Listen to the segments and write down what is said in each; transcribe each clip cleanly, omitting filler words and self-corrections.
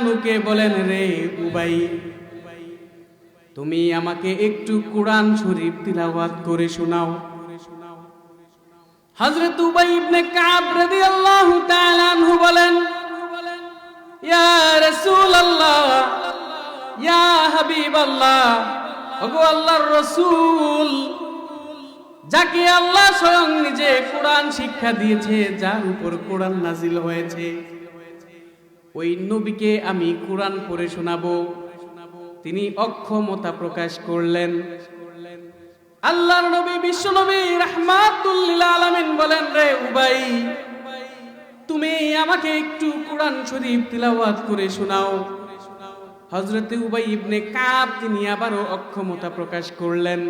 নুকে বলেন, রে উবাই, তুমি আমাকে একটু কোরআন শরীফ তিলাওয়াত করে শোনাও। হযরত উবাই ইবনে কাব রাদিয়াল্লাহু তাআলা আনহু বলেন, ইয়া রাসূলুল্লাহ, ইয়া হাবিবাল্লাহ, ওগো আল্লাহর রাসূল, যাকে আল্লাহ স্বয়ং নিজে কোরআন শিক্ষা দিয়েছে, যার উপর কোরআন নাজিল হয়েছে, ওই নবীকে আমি কোরআন পড়ে শোনাবো। তিনি অক্ষমতা প্রকাশ করলেন। আল্লাহর নবী বিশ্ব নবী রাহমাতুল লিল আলামিন বলেন, রে উবাই, তুমি আমাকে একটু কোরআন শরীফ তিলাওয়াত করে শোনাও। হযরত উবাই ইবনে কাব তিনি আবারও অক্ষমতা প্রকাশ করলেন।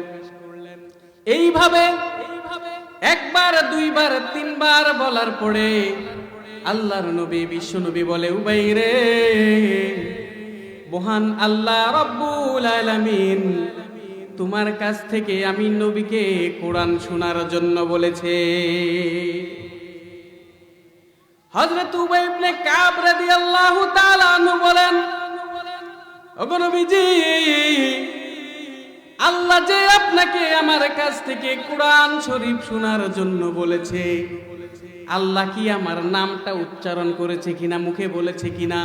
এইভাবে একবার, দুইবার, তিনবার বলার পরে আল্লাহর নবী বিশ্ব নবী বলে, উবাই রে, মহান আল্লাহ রব্বুল আলামিন তোমার কাছ থেকে আমি নবীকে কোরআন শোনার জন্য বলেছে। হযরত উবাই ইবনে কাব রাদিয়াল্লাহু তাআলা আনহু বলেন, ওগো নবীজি, আল্লাহ যে আপনাকে আমার কাছ থেকে কোরআন শরীফ শোনার জন্য বলেছে, আল্লাহ কি আমার নামটা উচ্চারণ করেছে কিনা, মুখে বলেছে কিনা?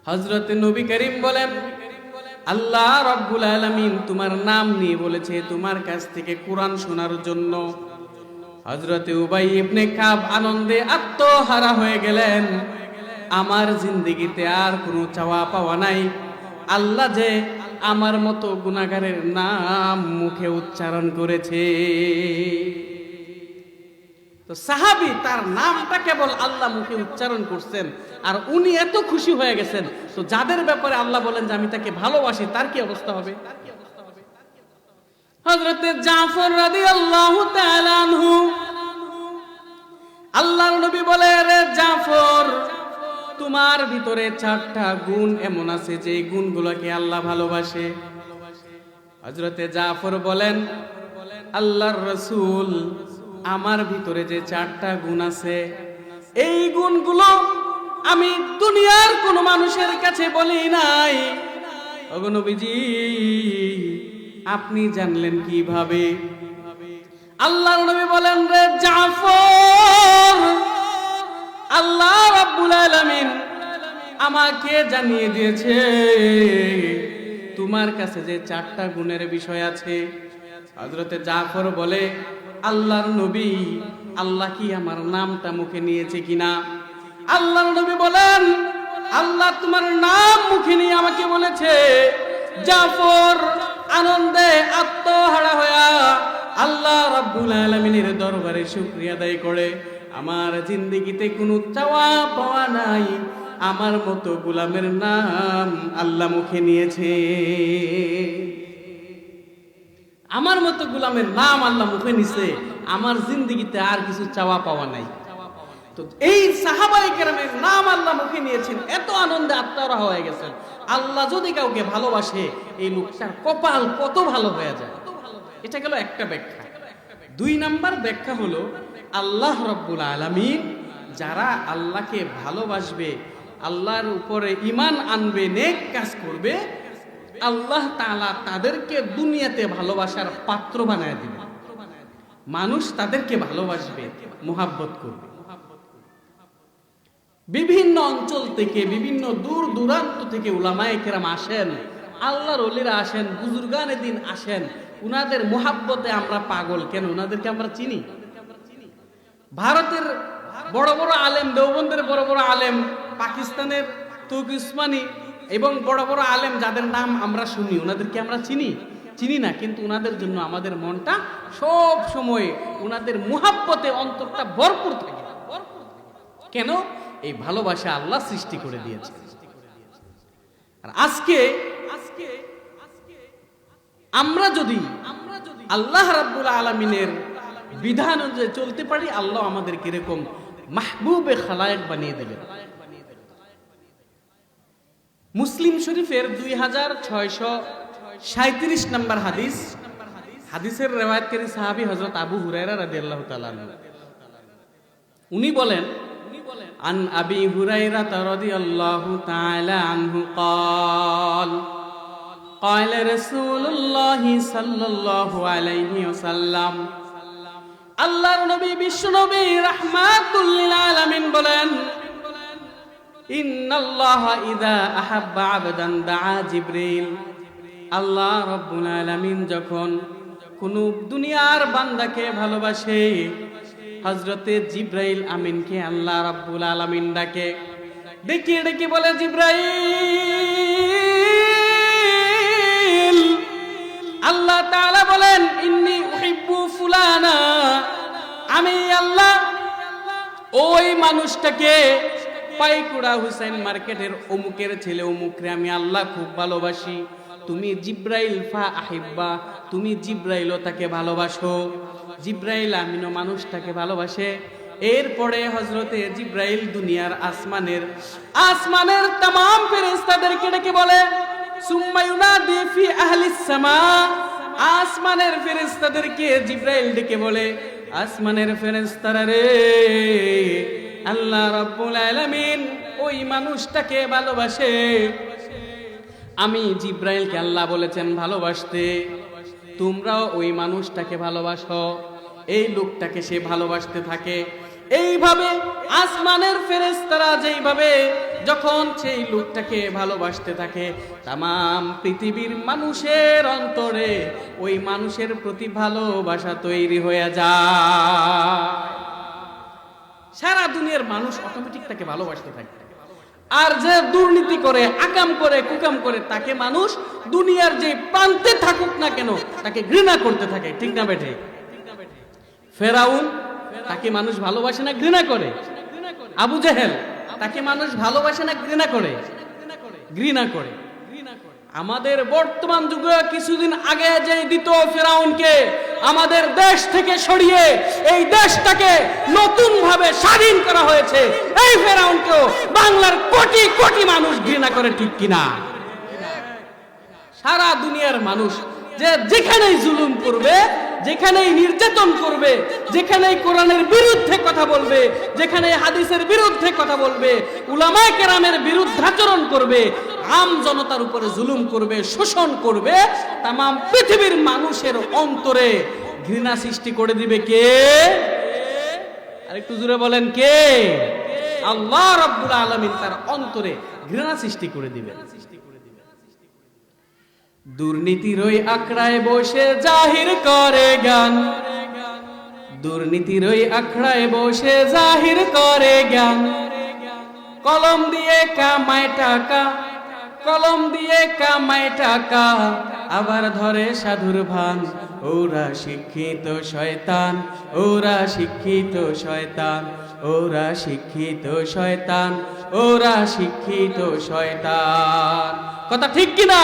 হযরত নবী করিম বলেন, আল্লাহ রব্বুল আলামিন তোমার নাম নিয়ে বলেছে তোমার কাছ থেকে কোরআন শোনার জন্য। হযরত উবাই ইবনে কাব আনন্দে আত্মহারা হয়ে গেলেন। আমার জিন্দেগিতে আর কোনো চাওয়া পাওয়া নাই, আল্লাহ যে আমার মতো গুনাহগারের নাম মুখে উচ্চারণ করেছে। তো সাহাবী তার নামটা কেবল আল্লাহ মুখে উচ্চারণ করছেন আর উনি এত খুশি হয়ে গেছেন। তো যাদের ব্যাপারে আল্লাহ বলেন যে আমি তাকে ভালোবাসি, তার কি অবস্থা হবে? হযরত জাফর রাদিয়াল্লাহু তাআলা আনহু, আল্লাহর নবী বলে, রে জাফর, তোমার ভিতরে 4টা গুণ এমন আছে যে গুণগুলোকে আল্লাহ ভালোবাসে। হযরত জাফর বলেন, আল্লাহর রাসূল, আমার ভিতরে যে 4টা গুণ আছে, এই গুণগুলো আমি দুনিয়ার কোন মানুষের কাছে বলি নাই। ওগো নবীজি, আপনি জানলেন কিভাবে? আল্লাহর নবী বলেন, রে জাফর, আল্লাহ রাব্বুল আলামিন আমাকে জানিয়ে দিয়েছে তোমার কাছে যে 4টা গুণের বিষয় আছে। হযরত জাফর বলে, আল্লাহর নবী, আল্লাহ কি আমার নামটা মুখে নিয়েছে কিনা? আল্লাহর নবী বলেন, আল্লাহ তোমার নাম মুখে নিয়ে আমাকে বলেছে। জাফর আনন্দে আত্মহারা হয়ে আল্লাহ রাব্বুল আলামিনের দরবারে শুকরিয়া আদায় করে, আমার জিন্দেগিতে কোনো চাওয়া পাওয়া নাই, আমার মতো গোলামের নাম আল্লাহ মুখে নিয়েছে। আমার মতো গোলামের নাম আল্লাহ মুখে নিছে, আমার জিন্দেগিতে আর কিছু চাওয়া পাওয়া নাই। তো এই সাহাবায়ে কেরামের নাম আল্লাহ মুখে নিয়েছেন, এত আনন্দে আত্মহারা হয়ে গেছেন। আল্লাহ যদি কাউকে ভালোবাসে, এই লোকটার কপাল কত ভালো হয়ে যায়। এটা গেল একটা ব্যাখ্যা। 2 নাম্বার ব্যাখ্যা হলো, আল্লাহ রাব্বুল আলামিন যারা আল্লাহকে ভালোবাসবে, আল্লাহর উপরে ঈমান আনবে, নেক কাজ করবে, আল্লাহ তাআলা তাদেরকে দুনিয়াতে ভালোবাসার পাত্র বানায় দিবে। মানুষ তাদেরকে ভালোবাসবে, মুহাব্বত করবে। বিভিন্ন অঞ্চল থেকে, বিভিন্ন দূর দূরান্ত থেকে উলামায়ে কেরাম আসেন, আল্লাহর ওলিরা আসেন, বুজুর্গানে দিন আসেন। উনাদের মুহাব্বতে আমরা পাগল। কেন? উনাদেরকে আমরা চিনি। ভারতের বড় বড় আলেম, দেওবন্দের বড় বড় আলেম, পাকিস্তানের তৌকি উসমানী এবং বড় বড় আলেম যাদের নাম আমরা শুনি, উনাদেরকে আমরা চিনি না, কিন্তু উনাদের জন্য আমাদের মনটা সব সময় উনাদের মুহাব্বতে অন্তরটা ভরপুর থাকে। কেন? এই ভালোবাসা আল্লাহ সৃষ্টি করে দিয়েছে। আর আজকে আমরা যদি আল্লাহ রাব্বুল আলামিনের বিধান অনুযায়ী চলতে পারি, আল্লাহ আমাদেরকে এরকম মাহবুবে খালায়েক বানিয়ে দেবেন। মুসলিম শরীফের 2637 নম্বর হাদিস, হাদিসের রিওয়ায়াতকারী সাহাবী হযরত আবু হুরায়রা রাদিয়াল্লাহু তাআলা আনহু। উনি বলেন, عن أبي هريرة رضي الله تعالى عنه قال قال رسول الله صلى الله عليه وسلم আল্লাহর নবী বিশ্ব নবী রাহমাতুল লিল আলামিন বলেন ইন্নাল্লাহা ইযা আহাব্বা আবদান দাআ জিবরিল আল্লাহ রাব্বুল আলামিন যখন কোন দুনিয়ার বান্দাকে ভালোবাসে হযরতে জিবরাইল আমিনকে আল্লাহ রাব্বুল আলামিন ডাকে ডেকে ডেকে বলে জিবরাইল আল্লাহ তাআলা বলেন ইন্নী উহিব্বু ফুলানা আমি আল্লাহ ওই মানুষটাকে পাইকুড়া হুসাইন মার্কেটের অমুকের ছেলে অমুকরে আমি আল্লাহ খুব ভালোবাসি তুমি জিবরাইল ফা আহিব্বা তুমি জিবরাইলও তাকে ভালোবাসো জিবরাইল আমিনও মানুষটাকে ভালোবাসে এরপরে হযরতে জিবরাইল দুনিয়ার আসমানের तमाम ফেরেশতাদেরকে ডেকে বলে সুম্মা ইউনাদি ফি আহলিস সামা আসমানের ফেরেশতাদেরকে জিবরাইল ডেকে বলে আসমানের ফেরেশতারা রে আল্লাহ রাব্বুল আলামিন ওই মানুষটাকে ভালোবাসে আমি জিবরাইলকে আল্লাহ বলেছেন ভালোবাসতে তোমরাও ওই মানুষটাকে ভালোবাসো এই লোকটাকে সে ভালোবাসতে থাকে এইভাবে আসমানের ফেরেশতারা যেইভাবে যখন সেই লোকটাকে ভালোবাসতে থাকে तमाम পৃথিবীর মানুষের অন্তরে ওই মানুষের প্রতি ভালোবাসা তৈরি হয়ে যায় সারা দুনিয়ার মানুষ অটোমেটিক তাকে ভালোবাসতে থাকে আর যে দুর্নীতি করে আকাম করে কুকাম করে তাকে মানুষ দুনিয়ার যে প্রান্তে থাকুক না কেন তাকে ঘৃণা করতে থাকে ঠিক না বেঠে ফেরাউন তাকে মানুষ ভালোবাসে না ঘৃণা করে আবু জেহেল তাকে মানুষ ভালোবাসে না ঘৃণা করে ঘৃণা করে আমাদের বর্তমান যুগে কিছুদিন আগে যে দ্বিতীয় ফেরাউনকে আমাদের দেশ থেকে সরিয়ে এই দেশটাকে নতুন ভাবে স্বাধীন করা হয়েছে এই ফেরাউনকেও বাংলার কোটি কোটি মানুষ ঘৃণা করে ঠিক কিনা সারা দুনিয়ার মানুষ যে যেখানেই জুলুম করবে যেখানেই নির্যাতন করবে যেখানেই কোরআনের বিরুদ্ধে কথা বলবে যেখানেই হাদিসের বিরুদ্ধে কথা বলবে উলামায়ে কেরামের বিরুদ্ধাচরণ করবে আম জনতার উপরে জুলুম করবে শোষণ করবে तमाम পৃথিবীর মানুষের অন্তরে ঘৃণা সৃষ্টি করে দিবে কে আরেকটু জোরে বলেন কে আল্লাহ রাব্বুল আলামিন তার অন্তরে ঘৃণা সৃষ্টি করে দিবেন দুর্নীতির ওই আখড়ায় বসে জাহির করে জ্ঞান দুর্নীতির ওই আখড়ায় বসে জাহির করে জ্ঞান কলম দিয়ে কামায় টাকা কলম দিয়ে কামায় টাকা আবার ধরে সাধুর ভান ওরা শিক্ষিত শয়তান ওরা শিক্ষিত শয়তান ওরা শিক্ষিত শয়তান ওরা শিক্ষিত শয়তান কথা ঠিক কিনা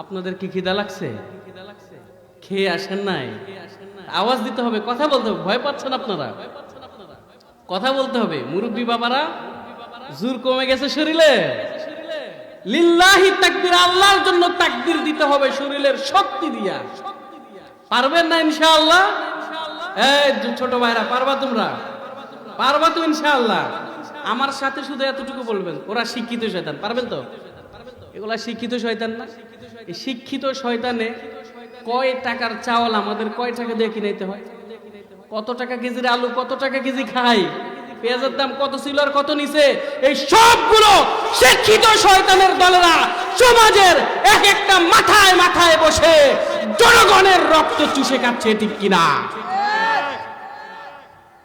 আপনাদের কি খিদা লাগছে খেয়ে আসেন নাই আওয়াজ দিতে হবে কথা বলতে হবে ভয় পাচ্ছেন আপনারা কথা বলতে হবে মুরব্বী বাবারা জোর কমে গেছে শরীরে লিল্লাহি তাকবীর আল্লাহর জন্য তাকবীর দিতে হবে শরীরের শক্তি দিয়া পারবেন না ইনশাআল্লাহ এই ছোট ভাইরা পারবা তোমরা পারবা তো ইনশাআল্লাহ আমার সাথে শুধু এতটুকু বলবেন ওরা শিক্ষিত শয়তান পারবেন তো এগুলা শিক্ষিত শয়তান না এই শিক্ষিত শয়তানে কয় টাকার চাউল আমাদের কয় টাকা দিয়ে কিনাইতে হয় কত টাকা কেজির আলু কত টাকা কেজি খাই পেঁয়াজের দাম কত ছিল আর কত নিছে এই সবগুলো শিক্ষিত শয়তানের দলেরা সমাজের এক একটা মাথায় মাথায় বসে জনগণের রক্ত চুষে খাচ্ছে ঠিক কিনা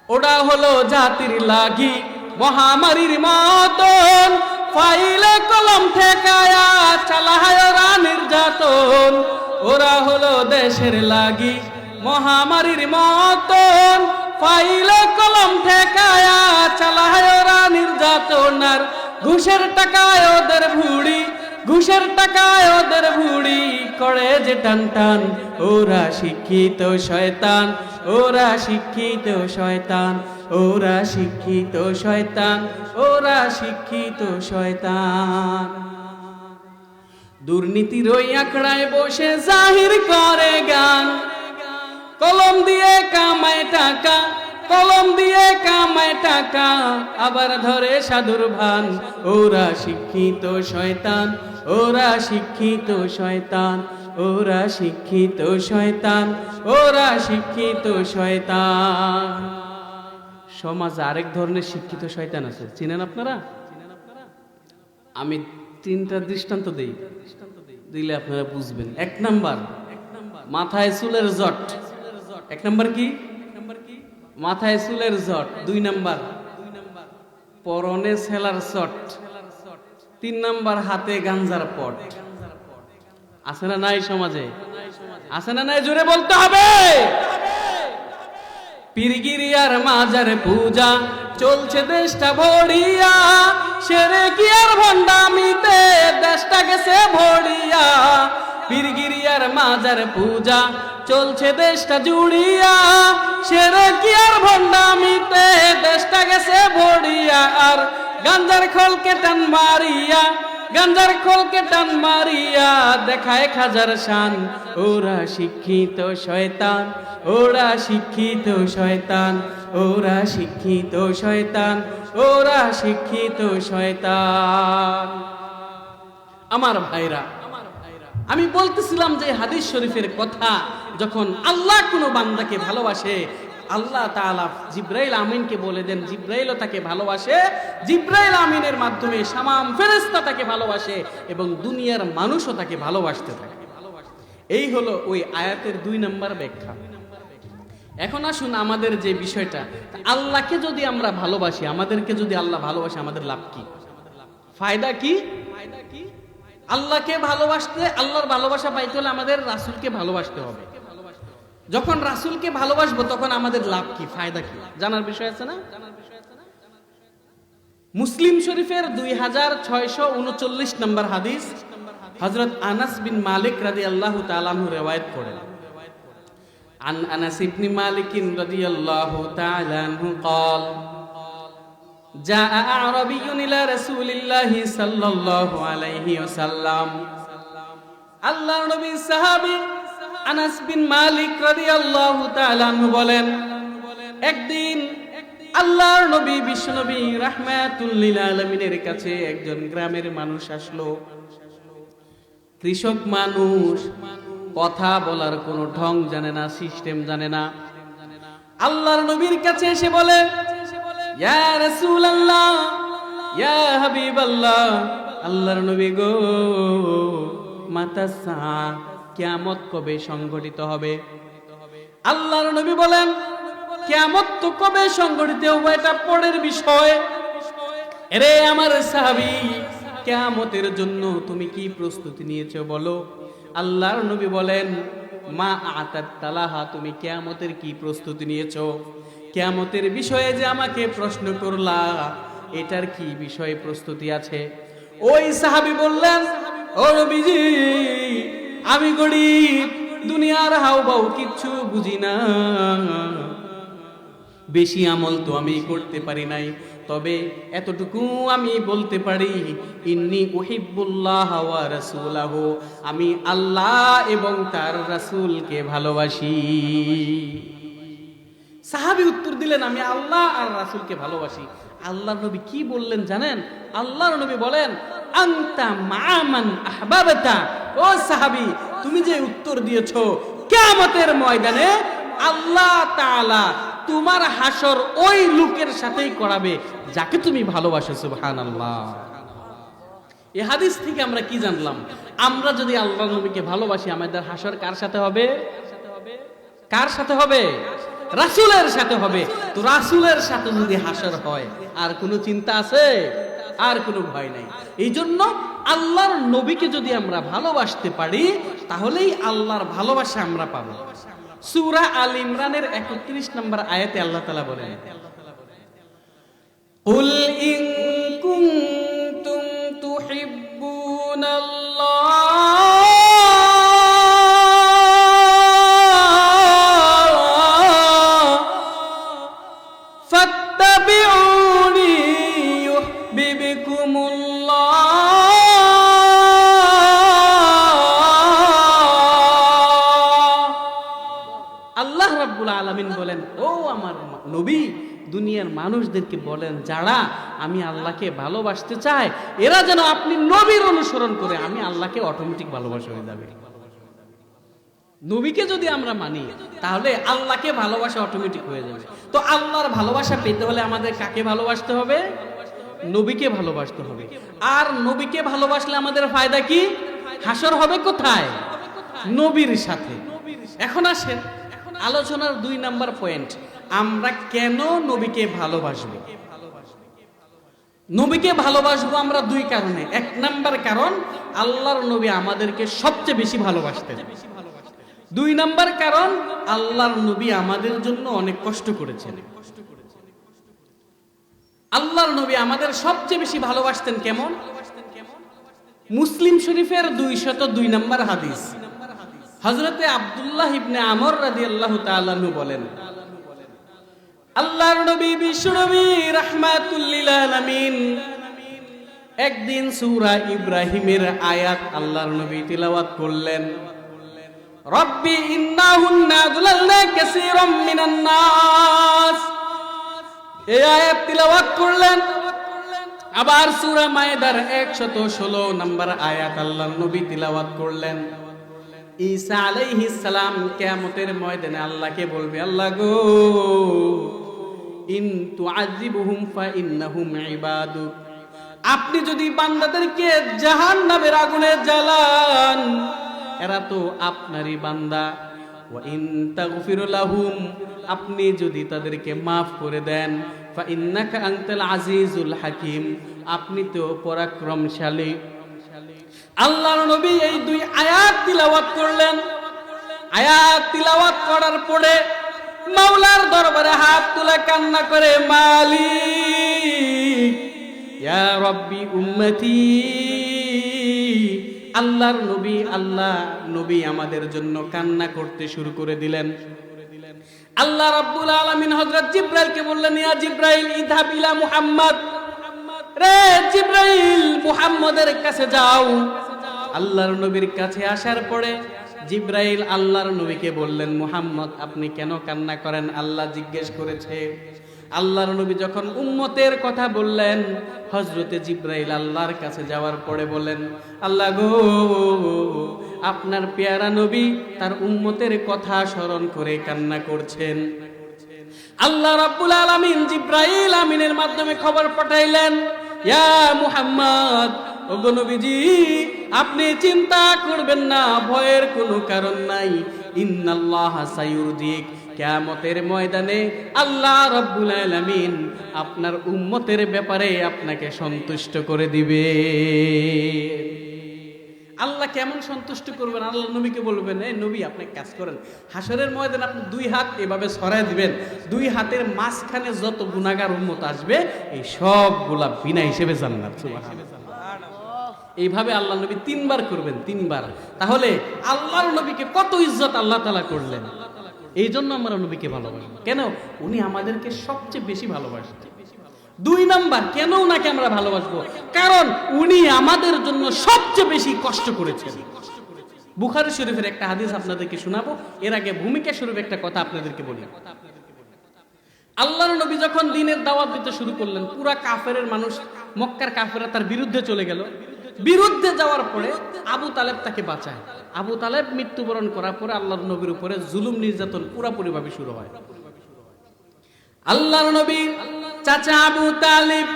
ওটা হলো জাতির লাগি মহামারীর মতন ফাইলে কলম ঠেকায়া চালায় ওরা নির্যাতন ওরা হলো দেশের লাগি মহামারীর মতন ফাইলে কলম ঠেকায়া চালায় ওরা নির্যাতন আর ঘুষের টাকায় ওদের ভুড়ি ঘুষের টাকায় ওদের ভুড়ি করে যে টান টান ওরা শিক্ষিত শয়তান ওরা শিক্ষিত শয়তান ওরা শিক্ষিত শয়তান ওরা শিক্ষিত শয়তান দুর্নীতির ওই আখড়ায় বসে জাহির করে গান কলম দিয়ে কামায় টাকা কলম দিয়ে কামায় টাকা, আবার ধরে সাধুর ভান। ওরা শিক্ষিত শয়তান, ওরা শিক্ষিত শয়তান, ওরা শিক্ষিত শয়তান, ওরা শিক্ষিত শয়তান। সমাজে আরেক ধরনের শিক্ষিত শয়তান আছে, চিনেন আপনারা? আমি 3টা দৃষ্টান্ত দেই, দিলে আপনারা বুঝবেন। 1 নাম্বার, মাথায় চুলের জট। 1 নাম্বার কি? মাথায় চুলের জট। 2 নাম্বার, পরনে সেলার শট। 3 নাম্বার, হাতে গাঞ্জার পট। আছে না নাই সমাজে? আছে না নাই? জোরে বলতে হবে। পীরগিরিয়ার মাজার পূজা চলছে দেশটা ভরিয়া, সেরে কি আর ভণ্ডামিতে দেশটা গেছে ভরিয়া। পীরগিরিয়ার মাজার পূজা চলছে দেশটা জুড়িয়া, সেরে কি আর ভণ্ডামিতে দেশটা গেছে ভরিয়া। আর গাঞ্জার খোলকে টান মারিয়া, গাঞ্জার খোলকে টান মারিয়া দেখায় খাজার শান। ওরা শিক্ষিত শয়তান, ওরা শিক্ষিত শয়তান, ওরা শিক্ষিত শয়তান, ওরা শিক্ষিত শয়তান। আমার ভাইরা, আমি বলতেছিলাম যে হাদিস শরীফের কথা, যখন আল্লাহ কোনো বান্দাকে ভালোবাসে, আল্লাহ তাআলা জিব্রাইল আমিনকে বলে দেন, জিব্রাইলও তাকে ভালোবাসে। জিব্রাইল আমিনের মাধ্যমে সামাম ফেরেশতা তাকে ভালোবাসে এবং দুনিয়ার মানুষও তাকে ভালোবাসতে থাকে। এই হলো ওই আয়াতের 2 নাম্বার ব্যাখ্যা। এখন আসুন আমাদের যে বিষয়টা, আল্লাহকে যদি আমরা ভালোবাসি, আমাদেরকে যদি আল্লাহ ভালোবাসে, আমাদের লাভ কি, ফায়দা কি? আল্লাহকে ভালোবাসতে, আল্লাহর ভালোবাসা পাইতে হলে আমাদের রাসূলকে ভালোবাসতে হবে। যখন রাসূলকে ভালোবাসবো তখন আমাদের লাভ কি, ফায়দা কি, জানার বিষয় আছে না? মুসলিম শরীফের 2639 নম্বর হাদিস, হযরত আনাস বিন মালিক রাদিয়াল্লাহু তাআলা আনহু riwayat করেন। عن أنس بن مالك رضي الله تعالى عنه قال جاء أعرابي إلى رسول الله صلى الله عليه وسلم। আল্লাহর নবী সাহাবী আনাস বিন মালিক রাদিয়াল্লাহু তাআলা আনহু বলেন, একদিন আল্লাহর নবী বিশ্বনবী রাহমাতুল লিল আলামিনের কাছে একজন গ্রামের মানুষ আসলো। কৃষক মানুষ, কথা বলার কোনো ঢং জানে না, সিস্টেম জানে না। আল্লাহর নবীর কাছে এসে বলে, ইয়া রাসূলুল্লাহ, ইয়া হাবিবাল্লাহ, আল্লাহর নবী গো, মাতা সা, কিয়ামত কবে সংঘটিত হবে? আল্লাহর নবী বলেন, কিয়ামত তো কবে সংঘটিত হবে এটা পরের বিষয়। আরে আমার সাহাবী, কিয়ামতের জন্য তুমি কি প্রস্তুতি নিয়েছো বলো। আল্লাহর নবী বলেন, মা আতাত তালাহা, তুমি কিয়ামতের কি প্রস্তুতি নিয়েছো? কিয়ামতের বিষয়ে যে আমাকে প্রশ্ন করলা, এটার কি বিষয়ে প্রস্তুতি আছে? ওই সাহাবী বললেন, ও নবীজি, আমি গরিব, দুনিয়ার হাউবাউ কিচ্ছু বুঝি না, বেশি আমল তো আমি করতে পারি নাই, তবে এতটুকু আমি বলতে পারি, ইন্নী উহিব্বুল্লাহ ওয়া রাসূলাহু, আমি আল্লাহ এবং তার রাসূলকে ভালোবাসি। সাহাবী উত্তর দিলেন, আমি আল্লাহ আর রাসূলকে ভালোবাসি। আল্লাহর নবী কি বললেন জানেন? আল্লাহর নবী বলেন, আনতা মা'মান আহবাবতা, ও সাহাবী, তুমি যে উত্তর দিয়েছো, কিয়ামতের ময়দানে আল্লাহ তাআলা তোমার হাসর ওই লোকের সাথেই করাবে যাকে তুমি ভালোবাসো। সুবহানাল্লাহ। এই হাদিস থেকে আমরা কি জানলাম? আমরা যদি আল্লাহর নবীকে ভালোবাসি, আমাদের হাসর কার সাথে হবে? কার সাথে হবে? রাসূলের সাথে হবে। তো রাসূলের সাথে যদি হাসর হয়, আর কোনো চিন্তা আছে? আর কোনো ভয় নাই। এই জন্য আল্লাহর নবীকে যদি আমরা ভালোবাসতে পারি, তাহলেই আল্লাহর ভালোবাসা আমরা পাবো। সূরা আল ইমরানের 31 নম্বর আয়াতে আল্লাহ তাআলা বলেন, কুল ইন কুনতুম তুহিব্বুনাল্লাহ ফাত্তাবিউনি ইউহিব্বুকুমুল্লাহ। আল্লাহ রাব্বুল আলামিন বলেন, ও আমার নবী দুনিয়ার মানুষদেরকে বলেন, যারা আমি আল্লাহকে ভালোবাসতে চাই এরা যেন আপনি নবীর অনুসরণ করে আমি আল্লাহকে অটোমেটিক ভালোবাসা হয়ে যাবে। নবীকে যদি আমরা মানি তাহলে আল্লাহকে ভালোবাসা অটোমেটিক হয়ে যাবে। তো আল্লাহর ভালোবাসা পেতে হলে আমাদের কাকে ভালোবাসতে হবে? নবীকে ভালোবাসতে হবে। আর নবীকে ভালোবাসলে আমাদের ফায়দা কি? হাসর হবে কোথায়? নবীর সাথে। এখন আসেন আলোচনার 2 নাম্বার পয়েন্ট, আমরা কেন নবীকে ভালোবাসবো। নবীকে ভালোবাসবো আমরা 2 কারণে। 1 নাম্বার কারণ, আল্লাহর নবী আমাদেরকে সবচেয়ে বেশি ভালোবাসতেন। 2 নাম্বার কারণ, আল্লাহর নবী আমাদের জন্য অনেক কষ্ট করেছেন। আল্লাহর নবী আমাদের সবচেয়ে বেশি ভালোবাসতেন কেমন? মুসলিম শরীফের 202 নম্বর হাদিস, হযরতে আব্দুল্লাহ ইবনে আমর রাদিয়াল্লাহু তাআলা আনহু বলেন, আল্লাহর নবী বিশ্বনবী রাহমাতুল লিল আলামিন একদিন সূরা ইব্রাহিমের আয়াত আল্লাহর নবী তিলাওয়াত করলেন। রব্বি ইন্নাহুন্না আদলালনা কাসীরাম মিনান নাস, এই আয়াত তিলাওয়াত করলেন। আবার সূরা মায়েদার 116 নম্বর আয়াত আল্লাহর নবী তিলাওয়াত করলেন। ঈসা আলাইহিস সালাম কিয়ামতের ময়দানে আল্লাহকে বলবে, আল্লাহ গো, ইন তুআযিবুহুম ফা ইন্নাহুম ইবাদুক, আপনি যদি বান্দাদেরকে জাহান্নামের আগুনে জ্বালান এরা তো আপনারই বান্দা। ওয়া ইন তাগফির লাহুম, আপনি যদি তাদেরকে maaf করে দেন, ফা ইন্নাকা আনতাল আজিজুল হাকিম, আপনি তো পরাক্রমশালী। আল্লাহর নবী এই 2 আয়াত তিলাওয়াত করলেন। আয়াত তিলাওয়াত করার পরে মাওলার দরবারে হাত তুলে কান্না করে, মালিক ইয়া রব্বি উম্মতি, আল্লাহর নবী, আল্লাহ নবী আমাদের জন্য কান্না করতে শুরু করে দিলেন। আল্লাহ রাব্বুল আলামিন হযরত জিবরাইলকে বললেন, ইয়া জিবরাইল ইযহাব ইলা মুহাম্মদ, রে জিবরাইল মুহাম্মদের কাছে যাও। আল্লাহর নবীর কাছে আসার পরে জিবরাইল আল্লাহর নবীকে বললেন, মুহাম্মদ আপনি কেন কান্না করেন? আল্লাহ জিজ্ঞেস করেছে। আল্লাহর নবী যখন উম্মতের কথা বললেন, হযরতে জিবরাইল আল্লাহর কাছে যাওয়ার পরে বলেন, আল্লাহ গো, আপনার পেয়ারা নবী তার উম্মতের কথা স্মরণ করে কান্না করছেন। আল্লাহ রাব্বুল আলামিন জিবরাইল আমিনের মাধ্যমে খবর পাঠাইলেন, ইয়া মুহাম্মদ, ওগো নবীজি আপনি চিন্তা করবেন না, ভয়ের কোনো কারণ নাই। ইন্নাল্লাহা সায়ুরদিক, কিয়ামতের ময়দানে আল্লাহ রাব্বুল আলামিন আপনার উম্মতের ব্যাপারে আপনাকে সন্তুষ্ট করে দিবে। আল্লাহ কেমন সন্তুষ্ট করবেন? আল্লাহ নবীকে বলবেন, এই নবী আপনি কাজ করেন, হাসরের ময়দানে আপনি 2 হাত এভাবে ছড়ায় দিবেন, 2 হাতের মাঝখানে যত গুনাহগার উম্মত আসবে এই সবগুলা বিনা হিসেবে জান্নাত। সুবহানাল্লাহ। এইভাবে আল্লাহ নবী 3 বার করবেন, 3 বার। তাহলে আল্লাহর নবীকে কত ইজ্জত আল্লাহ তাআলা করলেন। এই জন্য আমরা নবীকে ভালোবাসি। কেন? উনি আমাদেরকে সবচেয়ে বেশি ভালোবাসেন। 2 নাম্বার, কেন উনাকে আমরা ভালোবাসবো? কারণ উনি আমাদের জন্য সবচেয়ে বেশি কষ্ট করেছেন। বুখারী শরীফের একটা হাদিস আপনাদেরকে শোনাবো, এর আগে ভূমিকা স্বরূপ একটা কথা আপনাদেরকে বলি। আল্লাহর নবী যখন দ্বীনের দাওয়াত দিতে শুরু করলেন, পুরা কাফেরের মানুষ, মক্কার কাফেররা তার বিরুদ্ধে চলে গেল। বিরুদ্ধে যাওয়ার পরে আবু তালেব তাকে বাঁচায়। আবু তালেব মৃত্যুবরণ করার পরে আল্লাহর নবীর উপরে জুলুম নির্যাতন পুরোপুরিভাবে শুরু হয়। আল্লাহর নবী চাচা আবু তালেব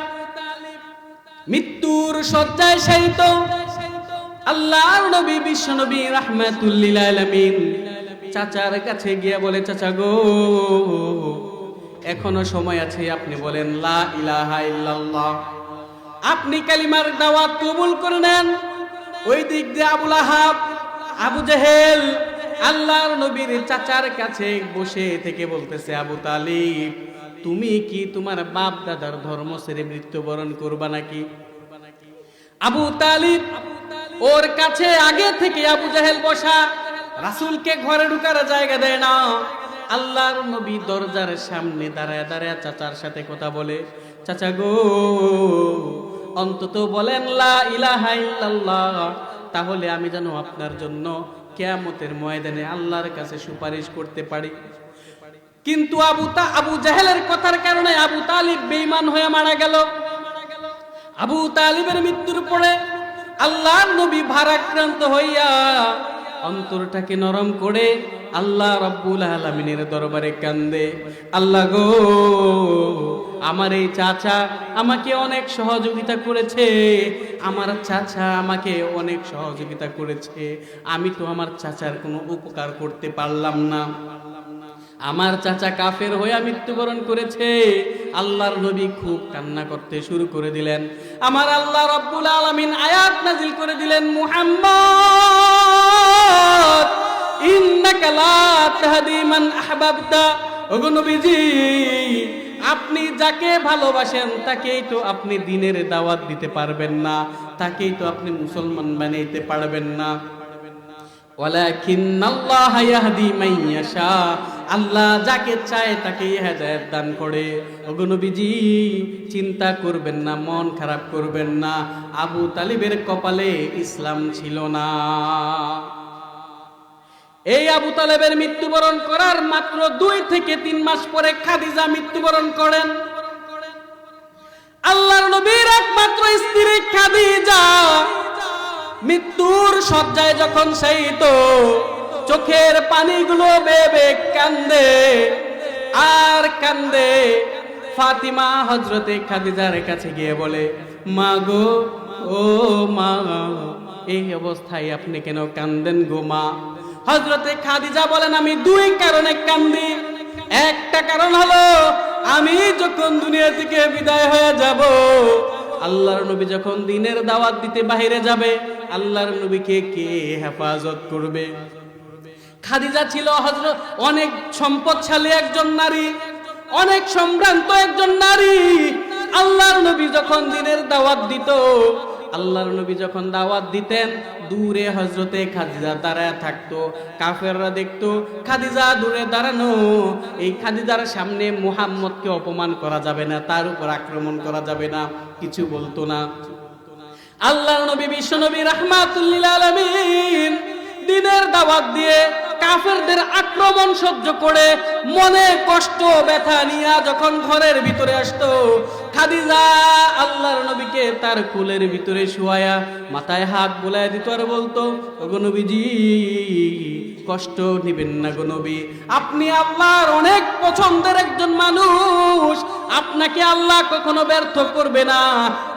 মৃত্যুর শয্যায় শায়িত। আল্লাহর নবী বিশ্বনবী রাহমাতুল লিল আলামিন চাচার কাছে গিয়ে বলে, চাচা গো, এখনো সময় আছে, আপনি বলেন লা ইলাহা ইল্লাল্লাহ, আপনি কালিমার দাওয়াত কবুল করে নেন। ওই দিক দিয়ে আবু লাহাব, আবু জেহেল আল্লাহর নবীর চাচার কাছে বসে থেকে বলতেছে, আবু তালিব তুমি কি তোমার বাপ দাদার ধর্ম ছেড়ে মৃত্যুবরণ করবা নাকি? আবু তালিব ওর কাছে আগে থেকে আবু জেহেল বসা, রাসূলকে ঘরে ঢুকার জায়গা দেয় না। আল্লাহর নবী দরজার সামনে দাঁড়ায় দাঁড়ায় চাচার সাথে কথা বলে, চাচা গো, অন্তত বলেন লা ইলাহা ইল্লাল্লাহ, তাহলে আমি যেন আপনার জন্য কিয়ামতের ময়দানে আল্লাহর কাছে সুপারিশ করতে পারি। কিন্তু আবু জাহেলের কথার কারণে আবু তালিব বেঈমান হয়ে মারা গেল। আবু তালিবের মৃত্যুর পরে আল্লাহর নবী ভারাক্রান্ত হইয়া অন্তরটাকে নরম করে আল্লাহ রাব্বুল আলামিনের দরবারে কান্দে, আল্লাহ গো, আমার এই চাচা আমাকে অনেক সহযোগিতা করেছে, আমার চাচা আমাকে অনেক সহযোগিতা করেছে, আমি তো আমার চাচার কোনো উপকার করতে পারলাম না। আমার চাচা কাফের হয়ে মৃত্যুবরণ করেছে। আল্লাহর নবী খুব কান্না করতে শুরু করে দিলেন। আমার আল্লাহ রাব্বুল আলামিন আয়াত নাজিল করে দিলেন, মুহাম্মদ ইন্নাকা লা তাহদি মান আহবাবতা। ওগো নবীজি, আপনি যাকে ভালোবাসেন তাকেই তো আপনি দ্বীনের দাওয়াত দিতে পারবেন না, তাকেই তো আপনি মুসলমান বানাইতে পারবেন না। ওয়ালাকিন্নাল্লাহ ইয়াহদি মান ইয়াশা, আল্লাহ যাকে চায় তাকে হেদায়েত দান করে। ওগো নবীজি, চিন্তা করবেন না, মন খারাপ করবেন না, আবু তালিবের কপালে ইসলাম ছিল না। এই আবু তালেবের মৃত্যুবরণ করার মাত্র 2 থেকে 3 মাস পরে খাদিজা মৃত্যুবরণ করেন। আল্লাহর নবীর একমাত্র স্ত্রী খাদিজা মৃত্যুর শয্যায় যখন শায়িত, চোখের পানিগুলো বেয়ে কান্দে আর কান্দে। ফাতিমা হযরতে খাদিজার কাছে গিয়ে বলে, মা গো, ও মা, এই অবস্থায় আপনি কেন কান্দেন গো মা? হযরতে খাদিজা বলেন, আমি 2 কারণে কান্দি। একটা কারণ হলো, আমি যখন দুনিয়া থেকে বিদায় হয়ে যাব, আল্লাহর নবী যখন দ্বীনের দাওয়াত দিতে বাহিরে যাবে, আল্লাহর নবীকে কে হেফাজত করবে? খাদিজা ছিল অনেক সম্পদশালী একজন নারী, অনেক সম্ভ্রান্ত একজন নারী। আল্লাহর নবী যখন দ্বীনের দাওয়াত দিত, আল্লাহর নবী যখন দাওয়াত দিতেন, দূরে হযরতে খাদিজা দাঁড়ায় থাকতো। কাফেররা দেখতো খাদিজা দূরে দাঁড়ানো, এই খাদিজার সামনে মুহাম্মদকে অপমান করা যাবে না, তার উপর আক্রমণ করা যাবে না, কিছু বলতো না। আল্লাহর নবী বিশ্বনবী রাহমাতুল লিল আলামিন দ্বীনের দাওয়াত দিয়ে কাফেরদের আক্রমণ সহ্য করে মনে কষ্ট ব্যথা নিয়ে যখন ঘরের ভিতরে আসতো, খাদিজা আল্লাহর নবীকে তার কোলের ভিতরে শুয়ায়া মাথায় হাত বুলায় দিত আর বলতো, ওগো নবীজি, কষ্ট নিবেন না গো নবী, আপনি আল্লাহর অনেক পছন্দের একজন মানুষ, আপনাকে আল্লাহ কখনো ব্যর্থ করবে না।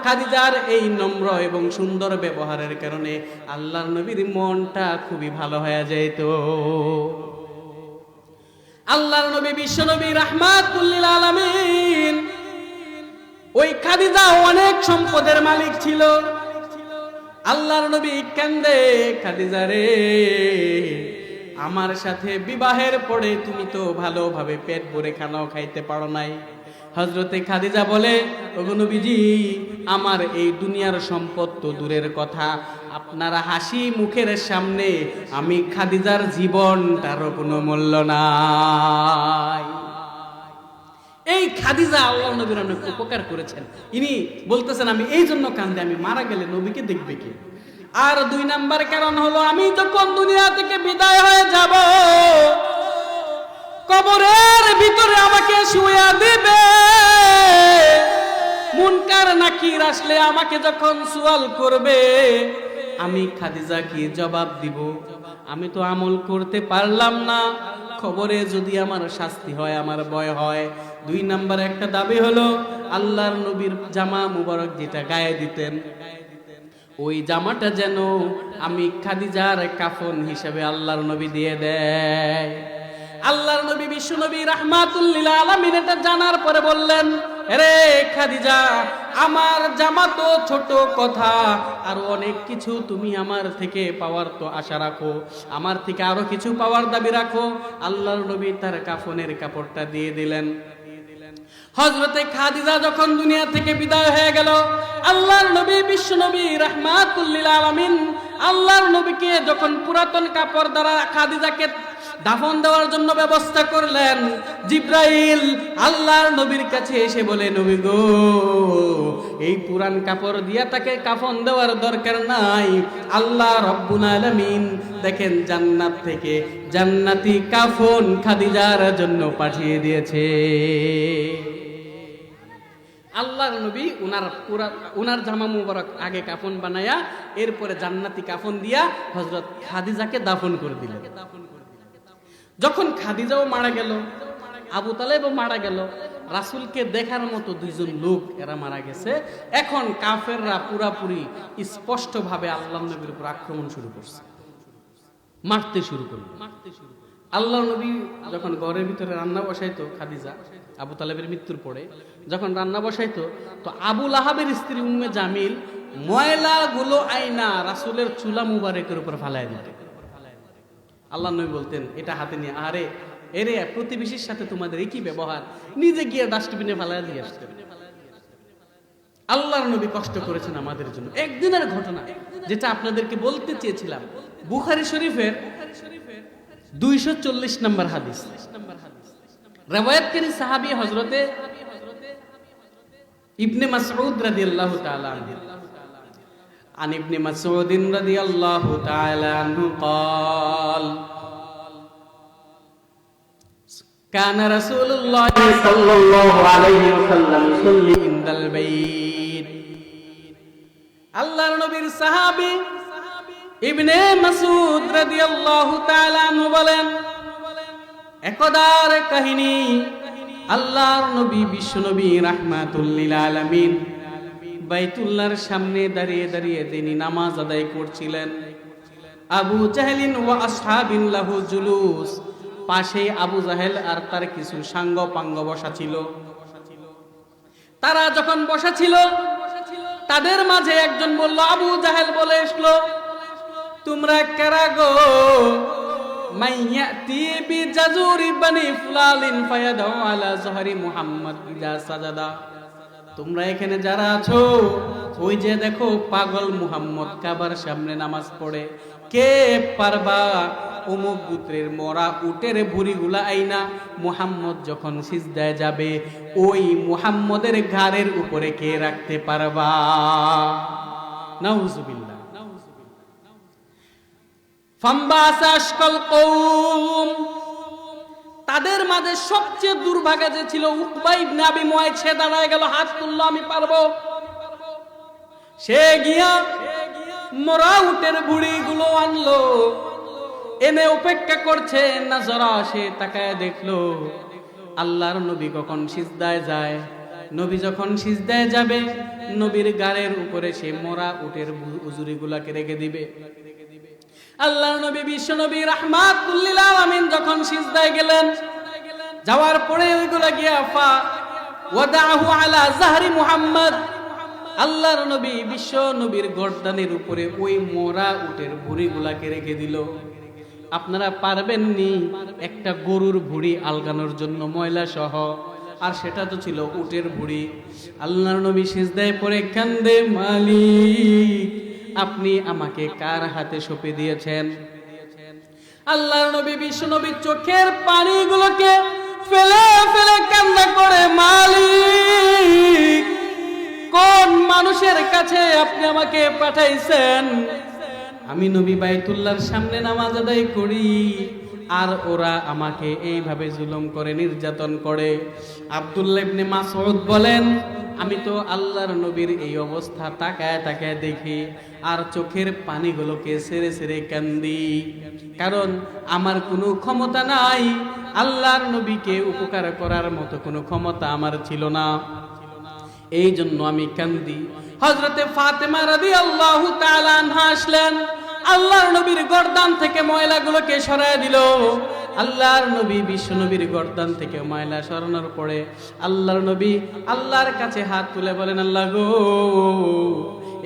খাদিজার এই নম্র এবং সুন্দর ব্যবহারের কারণে আল্লাহর নবীর মনটা খুবই ভালো হয়ে যেত। আল্লাহর নবী বিশ্বনবী রাহমাতুল লিল আলামিন, ওই খাদিজা অনেক সম্পদের মালিক ছিল। আল্লাহর নবী কান্দে, খাদিজা রে, আমার সাথে বিবাহের পরে তুমি তো ভালোভাবে পেট ভরে খানাও খাইতে পারো নাই। হযরতে খাদিজা বলে, ওগো নবীজি, আমার এই দুনিয়ার সম্পদ তো দূরের কথা, আপনারা হাসি মুখের সামনে আমি খাদিজার জীবনটারও কোনো মূল্য নাই। এই খাদিজা আল্লাহর নবীর অনেক উপকার করেছেন। ইনি বলতেছেন, আমি এই জন্য কান্দে, আমি মারা গেলে নবীকে দেখবে কে? আর 2 নাম্বার কারণ হলো, আমি যখন দুনিয়া থেকে বিদায় হয়ে যাব, কবরের ভিতরে আমাকে শুয়া দিবে। মুনকার নাকির আসলে আমাকে যখন সওয়াল করবে, আমি খাদিজা কি জবাব দিব? আমি তো আমল করতে পারলাম না, খবরে যদি আমার শাস্তি হয়, আমার ভয় হয়। 2 নাম্বার একটা দাবি হলো, আল্লাহর নবীর জামা মুবারক যেটা গায়ে দিতেন, ওই জামাটা যেন আমি খাদিজার কাফন হিসেবে আল্লাহর নবী দিয়ে দেয়। আল্লাহর নবী বিশ্বনবী রাহমাতুল লিল আলামিন এটা জানার পরে বললেন, রে খাদিজা, আমার জামা তো ছোট কথা, আর অনেক কিছু তুমি আমার থেকে পাওয়ার তো আশা রাখো, আমার থেকে আরো কিছু পাওয়ার দাবি রাখো। আল্লাহর নবী তার কাফনের কাপড়টা দিয়ে দিলেন। হযরতে খাদিজা যখন দুনিয়া থেকে বিদায় হয়ে গেল, আল্লাহর নবী বিশ্বনবী রাহমাতুল লিল আলামিন আল্লাহর নবীকে যখন পুরাতন কাপড় দ্বারা খাদিজাকে দাফন দেওয়ার জন্য ব্যবস্থা করলেন। জিব্রাইল আল্লাহর নবীর কাছে এসে বলে, নবী গো, এই পুরান কাপড় দিয়া তাকে কাফন দেওয়ার দরকার নাই। আল্লাহ রব্বুল আলামিন দেখেন জান্নাত থেকে জান্নাতি কাফন খাদিজার জন্য পাঠিয়ে দিয়েছে। আল্লাহর নবী উনার জামা মুবারক আগে কাফন বানায়া এরপরে জান্নাতি কাফন দিয়া হযরত খাদিজাকে দাফন করে দিলেন। যখন খাদিজাও মারা গেল, আবু তালেবও মারা গেল, রাসূলকে দেখার মতো দুইজন লোক এরা মারা গেছে। এখন কাফেররা পুরাপুরি স্পষ্ট ভাবে আল্লাহর নবীর উপর আক্রমণ শুরু করছে, মারতে শুরু করলো। আল্লাহর নবী যখন ঘরের ভিতরে রান্না বসাইতো, খাদিজা আবু তালেবের মৃত্যুর পরে যখন রান্না বসাইতো, তো আবু লাহাবের স্ত্রী উম্মে জামিল ময়লা গুলো আইনা রাসূলের চুলা মুবারকের উপর ফালায় দিত। আল্লাহর নবী বলতেন এটা হাতে নিয়ে, আরে এরে প্রতিবেশীর সাথে তোমাদের একই ব্যবহার, নিজে গিয়ে ডাস্টবিনে ফালায় দিয়ে আসতে। আল্লাহর নবী কষ্ট করেছেন আমাদের জন্য। একদিনের ঘটনা যেটা আপনাদেরকে বলতে চেয়েছিলাম, বুখারী শরীফের 240 নম্বর হাদিস। রওয়ায়াতকারী সাহাবী হযরতে ইবনে মাসউদ রাদিয়াল্লাহু তাআলা আনহু। عن ابن مسعود رضي الله تعالى عنه قال كان رسول الله صلى الله عليه وسلم يصلي عند البيت। আল্লাহর নবীর সাহাবী ইবনে মাসউদ রাদিয়াল্লাহু তাআলা আনহু বলেন, একদার কাহিনী, আল্লাহর নবী বিশ্বনবী রাহমাতুল লিল আলামিন বাইতুল্লাহর সামনে দাঁড়িয়ে দাঁড়িয়ে তিনি নামাজ আদায় করছিলেন। আবু জাহেলিন ওয়া আসহাবিন লাহু জুলুস, পাশে আবু জাহেল আর তার কিছু সাঙ্গ পাঙ্গ বসা ছিল। তারা যখন বসা ছিল, তাদের মাঝে একজন বলল, আবু জাহেল বলে আসলো, তোমরা কারা গো? মাইয়াতি বিজাজুরি বানি ফুলালিন ফায়াদাউ আলা যহরি মুহাম্মদ ইজা সাজাদা। তোমরা এখানে যারা আছো, ওই যে দেখো পাগল মুহাম্মদ কাবার সামনে নামাজ পড়ে, কে পারবা অমুক গোত্রের মরা উটের ভুঁড়িগুলা আইনা মুহাম্মদ যখন সিজদায় যাবে ওই মুহাম্মদের ঘাড়ের উপরে কে রাখতে পারবা? নাউজুবিল্লাহ। ফাম্বাসা আশকাল কওম, তাদের মাঝে সবচেয়ে দুর্ভাগা যে ছিল উকবা ইবনে আবি মুয়াইত, সে দাঁড়ায় গেল, হাত তুললো, আমি পারবো। সে গিয়া মরা উটের ভুঁড়িগুলো আনলো, এনে অপেক্ষা করছে না জরা। সে তাকায় দেখলো আল্লাহর নবী কখন সিজদায় যায়। নবী যখন সিজদায় যাবে, নবীর গাড়ের উপরে সে মরা উটের উজুরিগুলাকে রেখে দিবে। আল্লাহর নবী বিশ্বনবী রাহমাতুল লিল আলামিন যখন সিজদায় গেলেন, যাওয়ার পরে ওইগুলা গিয়া ফা ওয়াদাহু আলা যাহরি মুহাম্মদ, আল্লাহর নবী বিশ্ব নবীর গর্দানের উপরে ওই মোরা উটের ভুঁড়িগুলাকে রেখে দিল। আপনারা পারবেননি একটা গরুর ভুঁড়ি আলগানোর জন্য ময়লা সহ, আর সেটা তো ছিল উটের ভুঁড়ি। আল্লাহর নবী সিজদায় পড়ে কান্দে, মালিক আপনি আমাকে কার হাতে সঁপে দিয়েছেন? আল্লাহর নবী বিশ্ব নবীর চোখের পানিগুলোকে ফেলে ফেলে কান্না করে, মালিক কোন মানুষের কাছে আপনি আমাকে পাঠাইছেন? আমি নবী বাইতুল্লাহর সামনে নামাজ আদায় করি, আর ওরা আমাকে এইভাবে জুলুম করে, নির্যাতন করে। আব্দুল্লাহ ইবনে মাসউদ বলেন, আমি তো আল্লাহর নবীর এই অবস্থা তাকায় তাকায় দেখি আর চোখের পানিগুলোকে সেরে সেরে কান্দি, কারণ আমার কোনো ক্ষমতা নাই, আল্লাহর নবীকে উপকার করার মতো কোনো ক্ষমতা আমার ছিল না, এই জন্য আমি কান্দি। হযরতে ফাতেমা রাদিয়াল্লাহু তাআলা আনহা আসলেন, আল্লাহর নবীর গর্দান থেকে ময়লাগুলোকে সরায় দিল। আল্লাহর নবী বিশ্ব নবীর গর্দান থেকে ময়লা সরানোর পরে আল্লাহর নবী আল্লাহর কাছে হাত তুলে বলেন, আল্লাহ গো,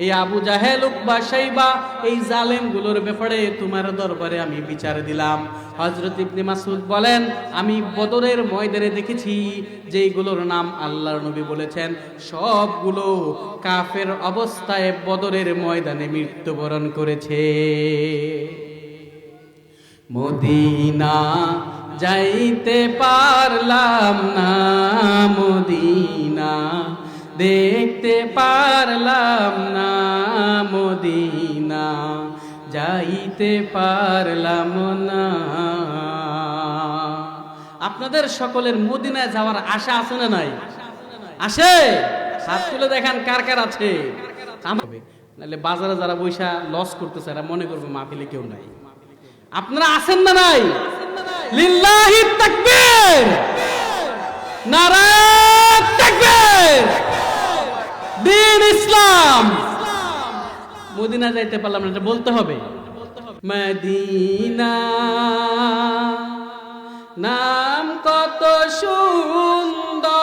এই আবু জাহেল উকবা শাইবা এই জালেমগুলোর ব্যাপারে তোমার দরবারে আমি বিচার দিলাম। হযরত ইবনে মাসউদ বলেন, আমি বদরের ময়দানে দেখেছি যেইগুলোর নাম আল্লাহর নবী বলেছেন সবগুলো কাফের অবস্থায় বদরের ময়দানে মৃত্যুবরণ করেছে। মদিনা যাইতে পারলাম না, মদিনা দেখতে পারলাম না, মদিনা যাইতে পারলাম না। আপনাদের সকলের মদিনায় যাওয়ার আশা আছে না নাই? আসে? হাত তুলে দেখান কার কার আছে। নাহলে বাজারে যারা বৈশা লস করতেছে এরা মনে করবে মাহফিলে কেউ নাই। আপনারা আছেন না নাই? লিল্লাহি তাকবীর, নারায়ে তাকবীর, দ্বীন ইসলাম। মদিনা যাইতে পারলাম না, এটা বলতে হবে। মদিনা নাম কত সুন্দর,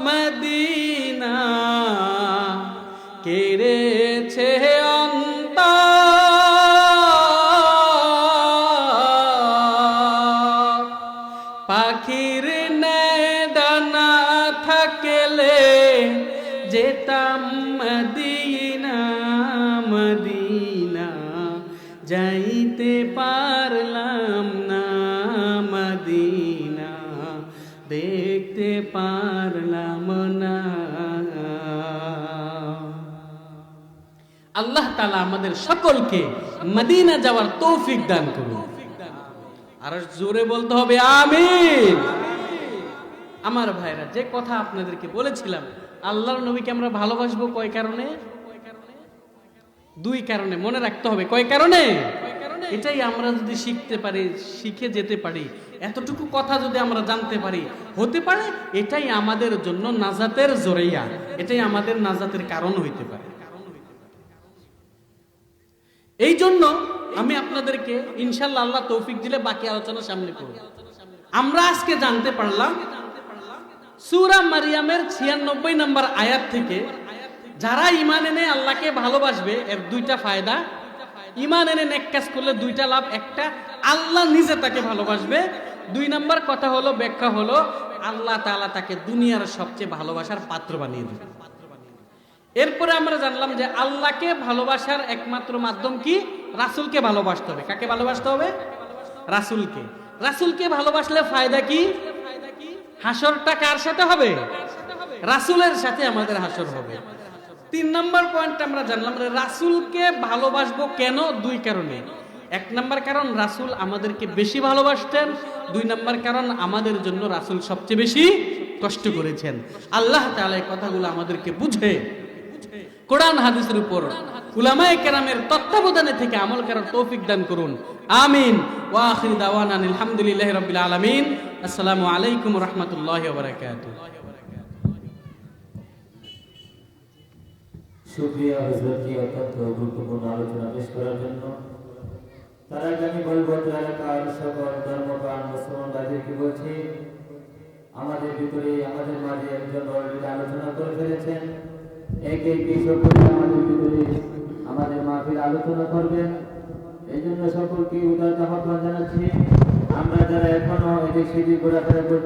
মদিনা কেড়েছে অন্তর, পাখির ন্যায় ডানা থাকলে যেতাম মদিনা, মদিনা যাইতে পারলাম না, মদিনা দেখতে পারলাম না। আল্লাহ তাআলা আমাদের সকলকে মদিনা যাওয়ার তৌফিক দান করুন। আর জোরে বলতে হবে আমিন। আমার ভাইরা, যে কথা আপনাদেরকে বলেছিলাম, আল্লাহর নবীকে আমরা ভালোবাসবো কয় কারণে? দুই কারণে। মনে রাখতে হবে কয় কারণে। এটাই আমরা যদি শিখতে পারি, শিখে যেতে পারি, এতটুকু কথা যদি আমরা জানতে পারি, হতে পারে এটাই আমাদের জন্য নাজাতের জরিয়া, এটাই আমাদের নাজাতের কারণ হইতে পারে। এই জন্য আমি আপনাদেরকে ইনশাআল্লাহ আল্লাহ তৌফিক দিলে বাকি আলোচনা সামনে করব। আমরা আজকে জানতে পারলাম সূরা মারিয়ামের 96 নম্বর আয়াত থেকে যারা ঈমান এনে আল্লাহকে ভালোবাসবে এর দুইটা ফায়দা। ঈমান এনে নেক কাজ করলে দুইটা লাভ, একটা আল্লাহ নিজে তাকে ভালোবাসবে, দুই নাম্বার কথা হলো, ব্যাখ্যা হলো, আল্লাহ তাআলা তাকে দুনিয়ার সবচেয়ে ভালোবাসার পাত্র বানিয়ে দেবে। এরপরে আমরা জানলাম যে আল্লাহকে ভালোবাসার একমাত্র মাধ্যম কি? রাসূলকে ভালোবাসতে হবে। কাকে ভালোবাসতে হবে? রাসূলকে। রাসূলকে ভালোবাসলে ফায়দা কি? হাসরটা কার সাথে হবে? রাসূলের সাথে আমাদের হাসর হবে। 3 নম্বর পয়েন্ট আমরা জানলাম রাসূলকে ভালোবাসবো কেন? দুই কারণে। 1 নম্বর কারণ রাসূল আমাদেরকে বেশি ভালোবাসতেন, 2 নম্বর কারণ আমাদের জন্য রাসূল সবচেয়ে বেশি কষ্ট করেছেন। আল্লাহ তাআলা এই কথাগুলো আমাদেরকে বুঝে কোরআন হাদিসের উপর উলামায়ে কেরামের তত্ত্বাবধানে থেকে আমল করার তৌফিক দান করুন। আমিন। ওয়া আখিরু দাওয়ানা আলহামদুলিল্লাহি রাব্বিল আলামিন। আসসালামু আলাইকুম ওয়া রাহমাতুল্লাহি ওয়া বারাকাতুহু। শুকরিয়া হযরতকে অত্যন্ত গুরুত্বপূর্ণ আলোচনা পেশ করার জন্য। তার আগে আমি বলবো এলাকার সকল ধর্মপ্রাণ মুসলমান ভাইদেরকে বলছি, আমাদের ভিতরে আমাদের মাঝে একজন অলরেডি আলোচনা করে ফেলেছেন। একে সকলে আমাদের ভিতরে আমাদের মাহফিল আলোচনা করবেন। এই জন্য সকলকে উদারতা আহ্বান জানাচ্ছি। আমরা যারা এখনো এদিক সেদিক ঘোরাফেরা করছি